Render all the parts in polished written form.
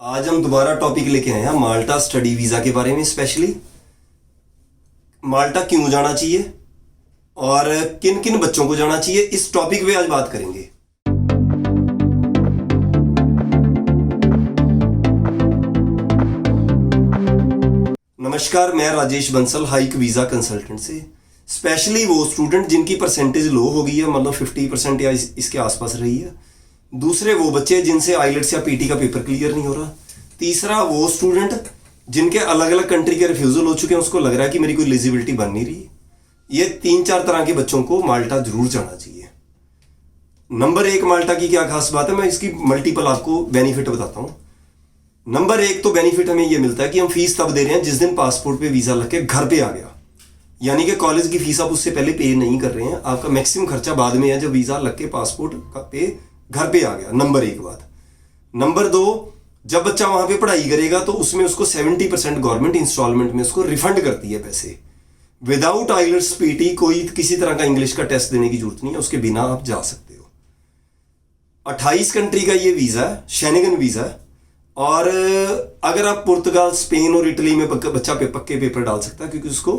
आज हम दोबारा टॉपिक लेके आए हैं माल्टा स्टडी वीज़ा के बारे में। स्पेशली माल्टा क्यों जाना चाहिए और किन किन बच्चों को जाना चाहिए, इस टॉपिक पे आज बात करेंगे। नमस्कार, मैं Rajesh Bansal, hike visa consultant से। स्पेशली वो स्टूडेंट जिनकी परसेंटेज लो हो गई है, मतलब 50% या इसके आसपास रही है। दूसरे वो बच्चे जिनसे आइलेट्स या पीटी का पेपर क्लियर नहीं हो रहा। तीसरा वो स्टूडेंट जिनके अलग अलग कंट्री के रिफ्यूज़ल हो चुके हैं, उसको लग रहा है कि मेरी कोई एलिजिबिलिटी बन नहीं रही। ये 3-4 तरह के बच्चों को माल्टा जरूर जाना चाहिए। नंबर 1, माल्टा की क्या खास बात है, मैं इसकी मल्टीपल आपको बेनिफिट बताता हूँ। नंबर 1 तो बेनिफिट हमें ये मिलता है कि हम फीस तब दे रहे हैं जिस दिन पासपोर्ट पे वीज़ा लग के घर पे आ गया। यानी कि कॉलेज की फीस आप उससे पहले पे नहीं कर रहे हैं, आपका मैक्सिमम खर्चा बाद में है जब वीज़ा लग के पासपोर्ट पे घर पे आ गया। नंबर 1 बात। नंबर 2, जब बच्चा वहाँ पे पढ़ाई करेगा तो उसमें उसको 70% गवर्नमेंट इंस्टॉलमेंट में उसको रिफंड करती है पैसे। विदाउट आइलेट्स पीटी कोई किसी तरह का इंग्लिश का टेस्ट देने की जरूरत नहीं है, उसके बिना आप जा सकते हो। 28 कंट्री का ये वीज़ा है, शेंगन वीज़ा है। और अगर आप पुर्तगाल, स्पेन और इटली में बच्चा पक्के पेपर डाल सकता है, क्योंकि उसको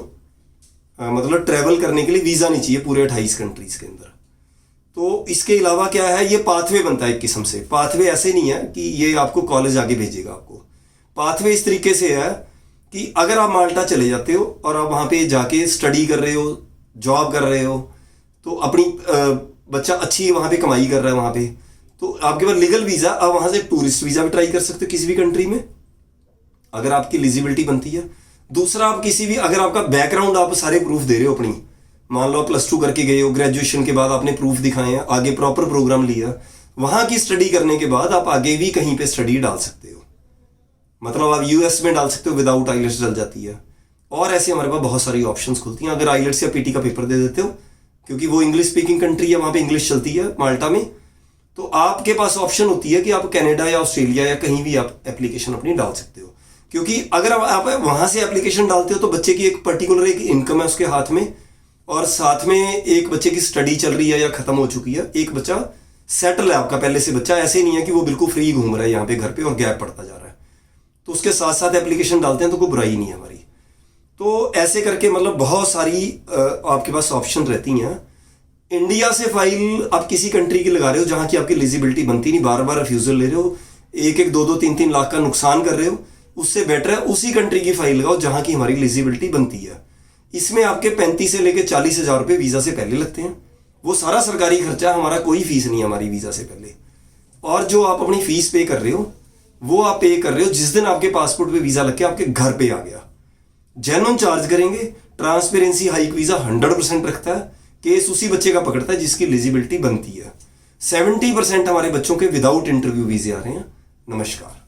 मतलब ट्रैवल करने के लिए वीज़ा नहीं चाहिए पूरे 28 कंट्रीज़ के अंदर। तो इसके अलावा क्या है, ये पाथवे बनता है एक किस्म से। पाथवे ऐसे नहीं है कि ये आपको कॉलेज आगे भेजेगा आपको। पाथवे इस तरीके से है कि अगर आप माल्टा चले जाते हो और आप वहाँ पे जाके स्टडी कर रहे हो, जॉब कर रहे हो, तो अपनी बच्चा अच्छी वहाँ पे कमाई कर रहा है वहाँ पे, तो आपके पास लीगल वीज़ा, आप वहाँ से टूरिस्ट वीज़ा भी ट्राई कर सकते हो किसी भी कंट्री में, अगर आपकी एलिजिबिलिटी बनती है। दूसरा, आप किसी भी, अगर आपका बैकग्राउंड, आप सारे प्रूफ दे रहे हो अपनी, मान लो +2 करके गए हो, ग्रेजुएशन के बाद आपने प्रूफ दिखाए हैं, आगे प्रॉपर प्रोग्राम लिया, वहाँ की स्टडी करने के बाद आप आगे भी कहीं पे स्टडी डाल सकते हो। मतलब आप यूएस में डाल सकते हो, विदाउट आइलेट्स डल जाती है। और ऐसे हमारे पास बहुत सारी ऑप्शंस खुलती हैं अगर आइलेट्स या पीटी का पेपर दे देते हो, क्योंकि वो इंग्लिश स्पीकिंग कंट्री है, वहाँ पे इंग्लिश चलती है माल्टा में। तो आपके पास ऑप्शन होती है कि आप कनाडा या ऑस्ट्रेलिया या कहीं भी आप एप्लीकेशन अपनी डाल सकते हो। क्योंकि अगर आप वहाँ से एप्लीकेशन डालते हो तो बच्चे की एक पर्टिकुलर एक इनकम है उसके हाथ में, और साथ में एक बच्चे की स्टडी चल रही है या खत्म हो चुकी है, एक बच्चा सेटल है आपका पहले से बच्चा, ऐसे नहीं है कि वो बिल्कुल फ्री घूम रहा है यहाँ पे घर पे और गैप पड़ता जा रहा है। तो उसके साथ साथ एप्लीकेशन डालते हैं तो कोई बुराई नहीं है हमारी। तो ऐसे करके मतलब बहुत सारी आपके पास ऑप्शन रहती हैं। इंडिया से फाइल आप किसी कंट्री की लगा रहे हो जहाँ की आपकी एलिजिबिलिटी बनती नहीं, बार बार रिफ्यूजल ले रहे हो, 1-1, 2-2, 3-3 लाख का नुकसान कर रहे हो, उससे बेटर है उसी कंट्री की फाइल लगाओ जहाँ की हमारी एलिजिबिलिटी बनती है। इसमें आपके 35 से लेकर 40 हज़ार रुपये वीज़ा से पहले लगते हैं। वो सारा सरकारी खर्चा, हमारा कोई फीस नहीं है हमारी वीज़ा से पहले। और जो आप अपनी फीस पे कर रहे हो वो आप पे कर रहे हो जिस दिन आपके पासपोर्ट पे वीज़ा लग के आपके घर पे आ गया। जेन्युइन चार्ज करेंगे। ट्रांसपेरेंसी हाइक वीज़ा 100% रखता है। केस उसी बच्चे का पकड़ता है जिसकी एलिजिबिलिटी बनती है। 70% हमारे बच्चों के विदाउट इंटरव्यू वीज़े आ रहे हैं। नमस्कार।